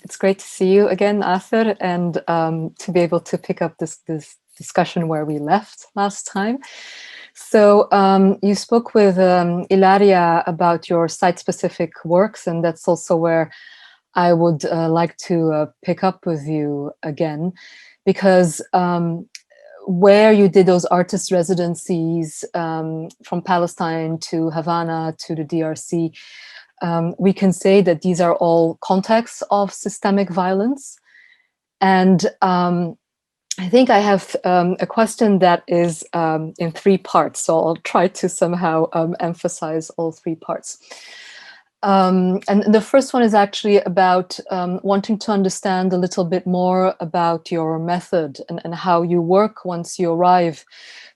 It's great to see you again, Athar, and to be able to pick up this discussion where we left last time. So you spoke with Ilaria about your site-specific works, and that's also where I would like to pick up with you again, because where you did those artist residencies from Palestine to Havana to the DRC, we can say that these are all contexts of systemic violence. And I think I have a question that is in 3 parts, so I'll try to somehow emphasize all 3 parts. And the first one is actually about wanting to understand a little bit more about your method and how you work once you arrive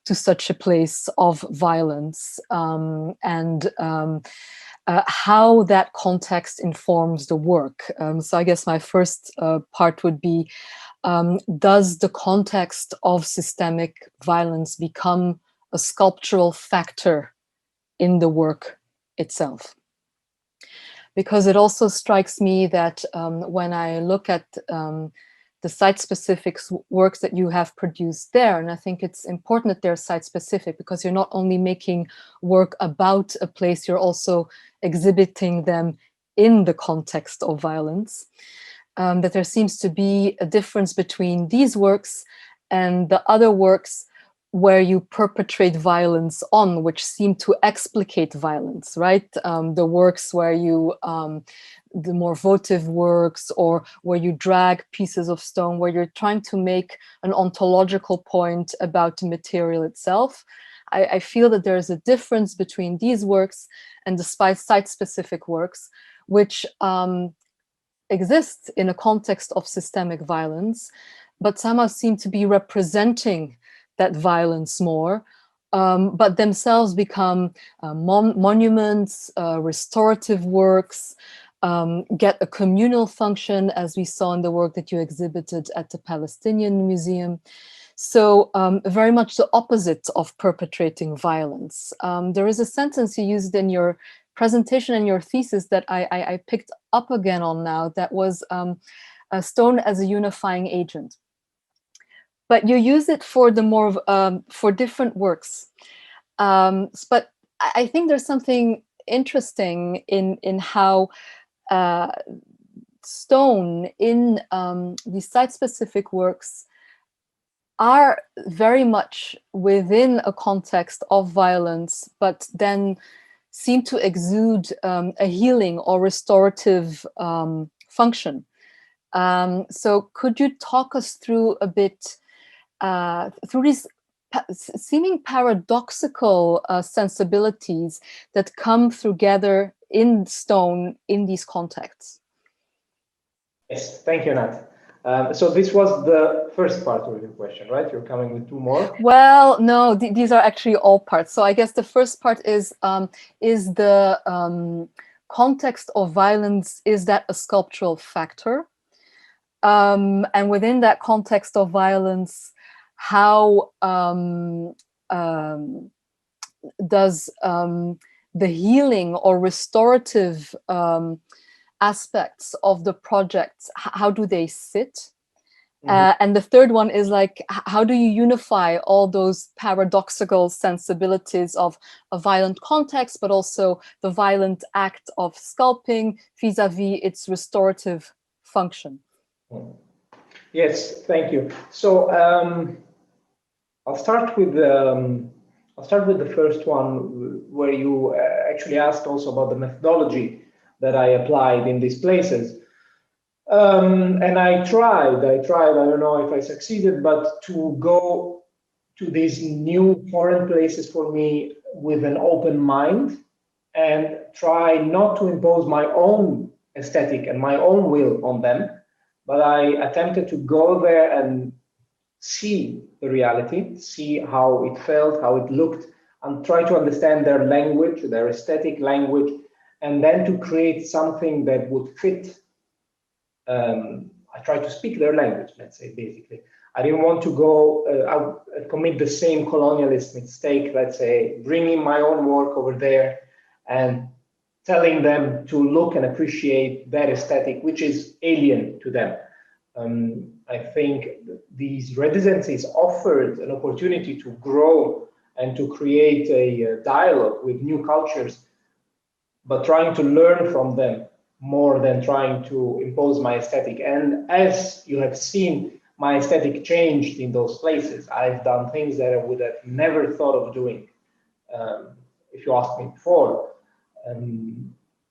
to such a place of violence, and how that context informs the work. So I guess my first part would be, does the context of systemic violence become a sculptural factor in the work itself? Because it also strikes me that when I look at the site-specific works that you have produced there, and I think it's important that they're site-specific because you're not only making work about a place, you're also exhibiting them in the context of violence, that there seems to be a difference between these works and the other works where you perpetrate violence on, which seem to explicate violence, right? The works where you, the more votive works, or where you drag pieces of stone, where you're trying to make an ontological point about the material itself. I feel that there's a difference between these works and the site-specific works, which exist in a context of systemic violence, but somehow seem to be representing that violence more, but themselves become monuments, restorative works, get a communal function, as we saw in the work that you exhibited at the Palestinian Museum. So very much the opposite of perpetrating violence. There is a sentence you used in your presentation and your thesis that I picked up again on now, that was a stone as a unifying agent. But you use it for the more for different works. But I think there's something interesting in how stone in these site-specific works are very much within a context of violence, but then seem to exude a healing or restorative function. So could you talk us through a bit through these seeming paradoxical sensibilities that come together in stone in these contexts? Yes, thank you, Nat. So this was the first part of your question, right? You're coming with 2 more? Well, no, these are actually all parts. So I guess the first part is the context of violence, is that a sculptural factor? And within that context of violence, how does the healing or restorative aspects of the projects, how do they sit? And the third one is like, how do you unify all those paradoxical sensibilities of a violent context, but also the violent act of sculpting vis-a-vis its restorative function? Yes, thank you. So I'll start with the first one, where you actually asked also about the methodology that I applied in these places. And I tried, I don't know if I succeeded, but to go to these new foreign places for me with an open mind and try not to impose my own aesthetic and my own will on them, but I attempted to go there and see the reality, see how it felt, how it looked, and try to understand their language, their aesthetic language, and then to create something that would fit. I tried to speak their language, let's say, basically. I didn't want to go commit the same colonialist mistake, let's say, bringing my own work over there and telling them to look and appreciate that aesthetic, which is alien to them. I think these residencies offered an opportunity to grow and to create a dialogue with new cultures, but trying to learn from them more than trying to impose my aesthetic. And as you have seen, my aesthetic changed in those places. I've done things that I would have never thought of doing if you asked me before.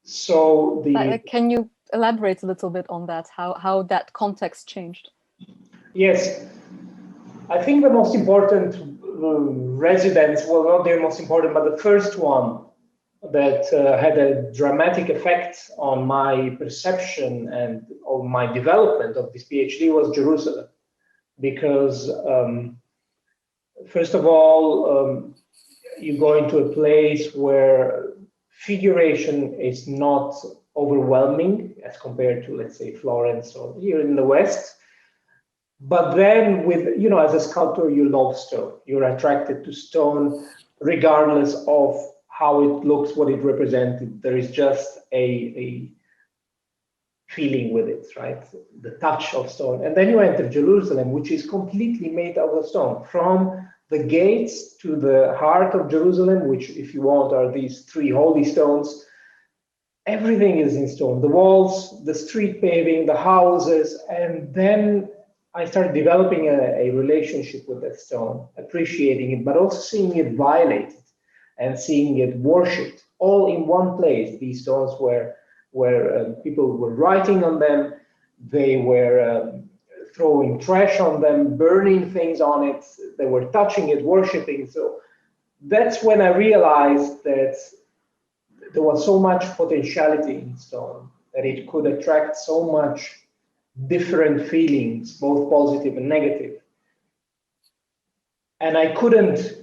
So can you elaborate a little bit on that, how that context changed? Yes, I think the most important residence, well, not the most important, but the first one that had a dramatic effect on my perception and on my development of this PhD was Jerusalem. Because first of all, you go into a place where figuration is not overwhelming as compared to, let's say, Florence or here in the West. But then with, you know, as a sculptor, you love stone. You're attracted to stone regardless of how it looks, what it represented. There is just a feeling with it, right? The touch of stone. And then you enter Jerusalem, which is completely made out of stone. From the gates to the heart of Jerusalem, which, if you want, are these three holy stones, everything is in stone. The walls, the street paving, the houses. And then I started developing a relationship with that stone, appreciating it, but also seeing it violated and seeing it worshipped all in one place. These stones where people were writing on them, they were throwing trash on them, burning things on it, they were touching it, worshipping. So that's when I realized that there was so much potentiality in stone, that it could attract so much different feelings, both positive and negative. And I couldn't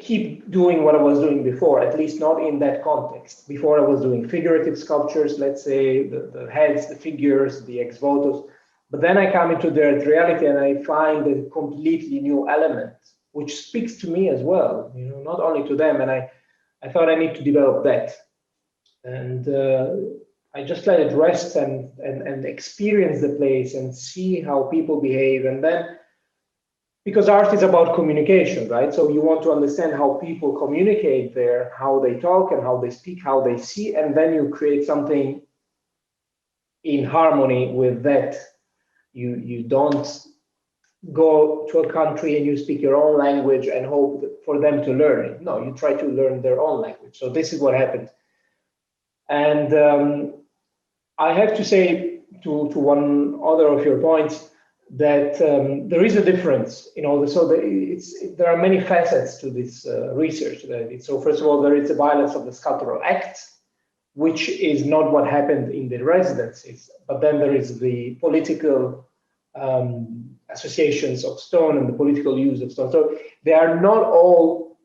keep doing what I was doing before, at least not in that context. Before I was doing figurative sculptures, let's say the heads, the figures, the ex votos. But then I come into the reality and I find a completely new element, which speaks to me as well, you know, not only to them. And I thought I need to develop that. And I just let it rest and experience the place and see how people behave. And then, because art is about communication, right? So you want to understand how people communicate there, how they talk and how they speak, how they see, and then you create something in harmony with that. You don't go to a country and you speak your own language and hope for them to learn it. No, you try to learn their own language. So this is what happened. And I have to say to one other of your points that there is a difference in all this. So there are many facets to this research. So first of all, there is the violence of the sculptural act, which is not what happened in the residencies. But then there is the political associations of stone and the political use of stone. So they are not all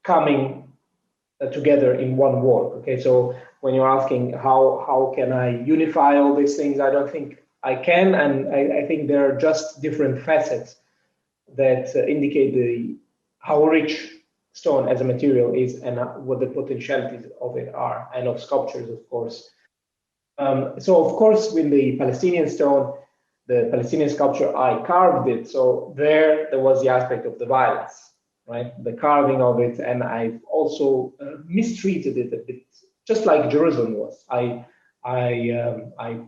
coming together in one work. Okay, so when you're asking how can I unify all these things, I don't think I can, and I think there are just different facets that indicate how rich stone as a material is and what the potentialities of it are, and of sculptures, of course. So of course, with the Palestinian stone, the Palestinian sculpture, I carved it, so there was the aspect of the violence, right? The carving of it, and I've also mistreated it a bit, just like Jerusalem was. I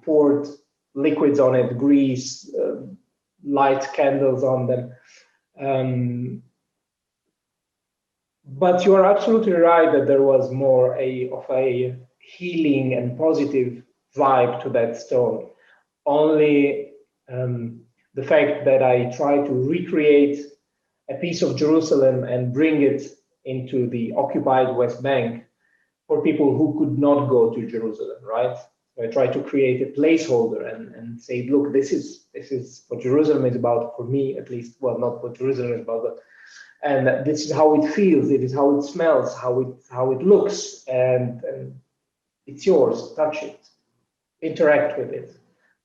poured liquids on it, grease, light candles on them. But you are absolutely right that there was more of a healing and positive vibe to that stone. Only the fact that I try to recreate a piece of Jerusalem and bring it into the occupied West Bank for people who could not go to Jerusalem, right? So I try to create a placeholder and say, look, this is what Jerusalem is about for me, at least. Well, not what Jerusalem is about, but and this is how it feels. It is how it smells, how it looks, and it's yours. Touch it, interact with it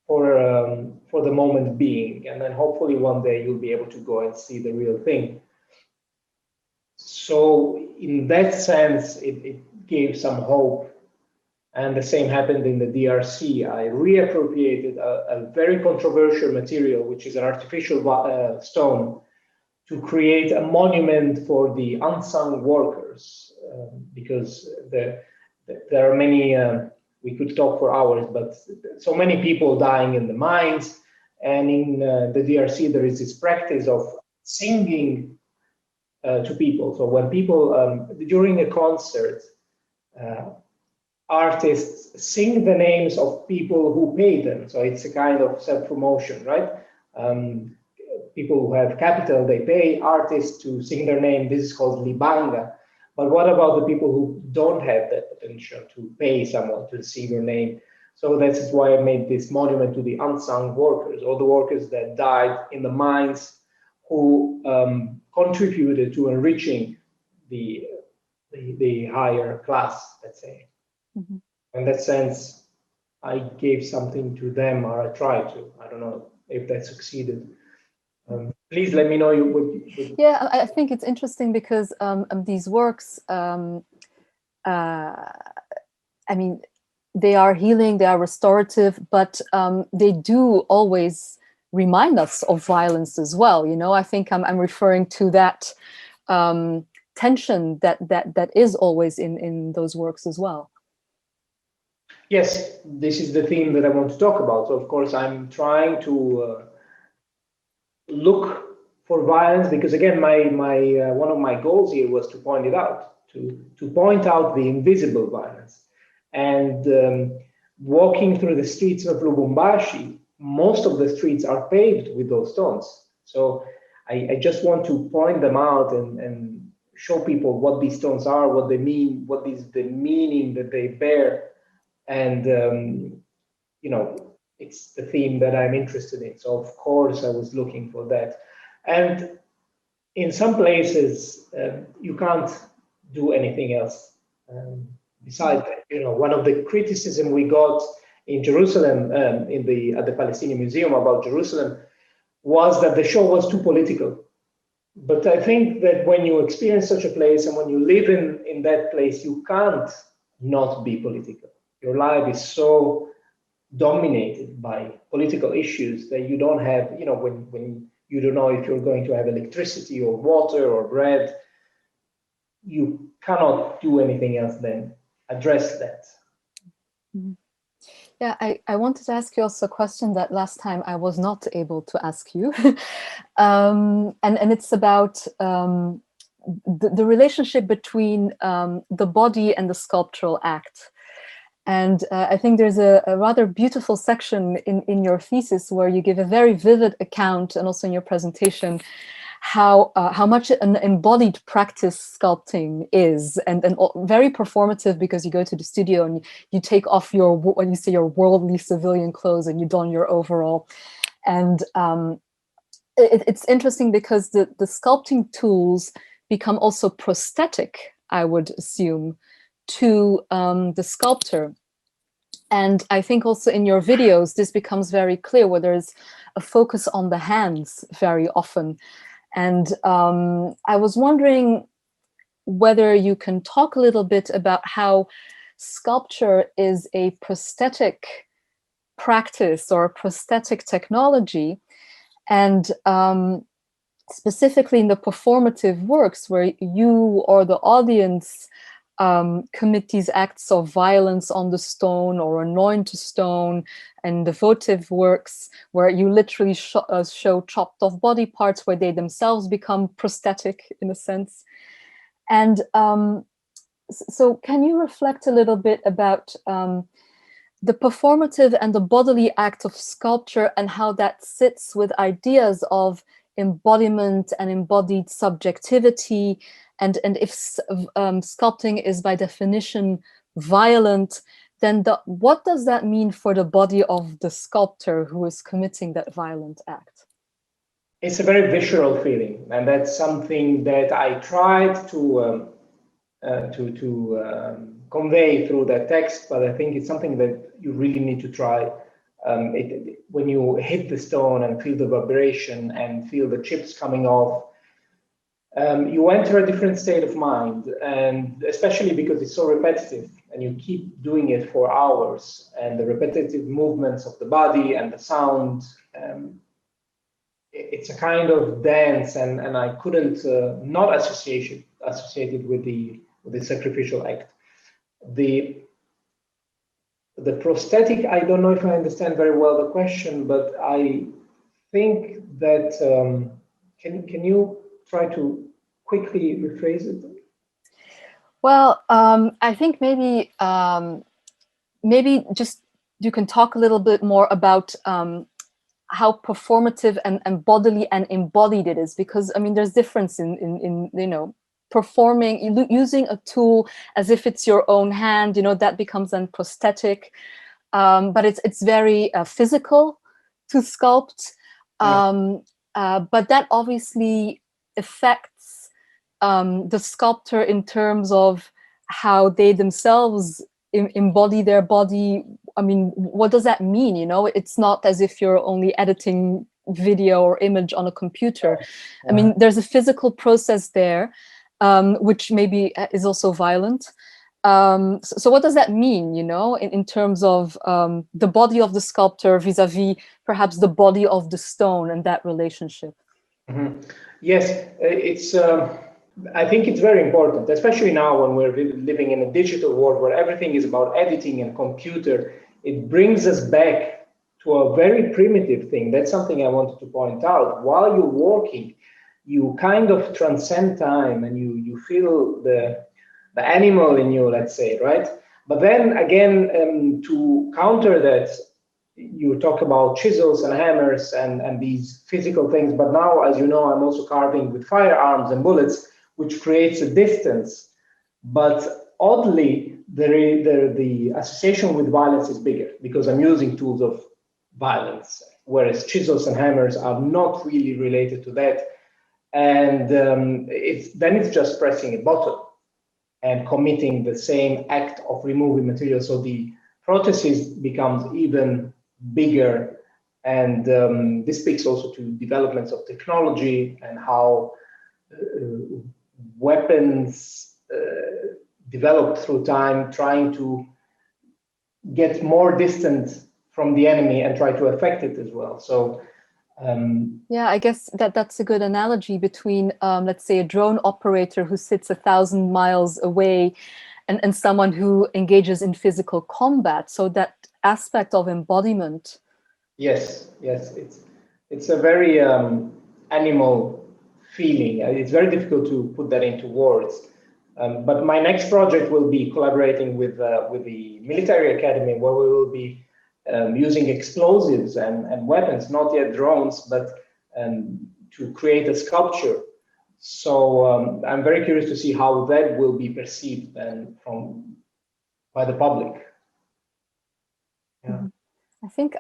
for the moment being, and then hopefully one day you'll be able to go and see the real thing. So in that sense, it gave some hope And the same happened in the DRC. I reappropriated a very controversial material, which is an artificial stone, to create a monument for the unsung workers, because there are many, we could talk for hours, but so many people dying in the mines. And in the DRC, there is this practice of singing to people. So when people, during a concert, artists sing the names of people who pay them. So it's a kind of self-promotion, right? People who have capital, they pay artists to sing their name. This is called libanga. But what about the people who don't have that potential to pay someone to sing your name? So that's why I made this monument to the unsung workers, all the workers that died in the mines, who contributed to enriching the higher class, let's say. Mm-hmm. In that sense, I gave something to them, or I tried to. I don't know if that succeeded. Please let me know. Yeah, I think it's interesting because these works, I mean, they are healing, they are restorative, but they do always remind us of violence as well. You know, I think I'm referring to that tension that is always in those works as well. Yes, this is the theme that I want to talk about. So, of course, I'm trying to look for violence because, again, my one of my goals here was to point it out, to point out the invisible violence. And walking through the streets of Lubumbashi, most of the streets are paved with those stones. So I just want to point them out and show people what these stones are, what they mean, what is the meaning that they bear. And, you know, it's the theme that I'm interested in. So, of course, I was looking for that. And in some places, you can't do anything else besides that. You know, one of the criticism we got in Jerusalem, at the Palestinian Museum about Jerusalem, was that the show was too political. But I think that when you experience such a place and when you live in that place, you can't not be political. Your life is so dominated by political issues that you don't have, you know, when you don't know if you're going to have electricity or water or bread, you cannot do anything else than address that. Yeah, I wanted to ask you also a question that last time I was not able to ask you. And it's about the relationship between the body and the sculptural act. And I think there's a rather beautiful section in your thesis where you give a very vivid account, and also in your presentation, how much an embodied practice sculpting is, and very performative, because you go to the studio and you take off your, when you say, your worldly civilian clothes and you don your overall. And it's interesting because the sculpting tools become also prosthetic, I would assume, to the sculptor. And I think also in your videos, this becomes very clear, where there's a focus on the hands very often. And I was wondering whether you can talk a little bit about how sculpture is a prosthetic practice or a prosthetic technology, and specifically in the performative works where you or the audience commit these acts of violence on the stone or anoint a stone, and devotive works where you literally show chopped off body parts where they themselves become prosthetic in a sense. And so can you reflect a little bit about the performative and the bodily act of sculpture, and how that sits with ideas of embodiment and embodied subjectivity, and if sculpting is by definition violent, then what does that mean for the body of the sculptor who is committing that violent act? It's a very visceral feeling, and that's something that I tried to convey through that text, but I think it's something that you really need to try. When you hit the stone and feel the vibration and feel the chips coming off, you enter a different state of mind, and especially because it's so repetitive. and you keep doing it for hours, and the repetitive movements of the body and the sound, it's a kind of dance, and I couldn't not associate it with the sacrificial act. The prosthetic, I don't know if I understand very well the question, but I think that can you try to quickly rephrase it? Well, I think maybe just you can talk a little bit more about how performative and bodily and embodied it is, because I mean there's difference in you know, performing using a tool as if it's your own hand, you know, that becomes then prosthetic, but it's very physical to sculpt, but that obviously affects the sculptor in terms of how they themselves embody their body. I mean, what does that mean? You know, it's not as if you're only editing video or image on a computer. I mean, there's a physical process there, which maybe is also violent. So what does that mean, you know, in terms of the body of the sculptor vis-a-vis perhaps the body of the stone and that relationship? Mm-hmm. Yes, it's. I think it's very important, especially now when we're living in a digital world where everything is about editing and computer. It brings us back to a very primitive thing. That's something I wanted to point out. While you're working, you kind of transcend time, and you feel the animal in you, let's say, right? But then again, to counter that, you talk about chisels and hammers and these physical things. But now, as you know, I'm also carving with firearms and bullets, which creates a distance. But oddly, the association with violence is bigger because I'm using tools of violence, whereas chisels and hammers are not really related to that. And it's just pressing a button and committing the same act of removing material. So the prosthesis becomes even bigger. And this speaks also to developments of technology and how weapons developed through time, trying to get more distant from the enemy and try to affect it as well. So yeah, I guess that's a good analogy between, let's say, a drone operator who sits 1,000 miles away and someone who engages in physical combat. So that aspect of embodiment. Yes, it's a very animal feeling. It's very difficult to put that into words. But my next project will be collaborating with the military academy, where we will be using explosives and weapons, not yet drones, but to create a sculpture. So I'm very curious to see how that will be perceived and by the public. Yeah. I think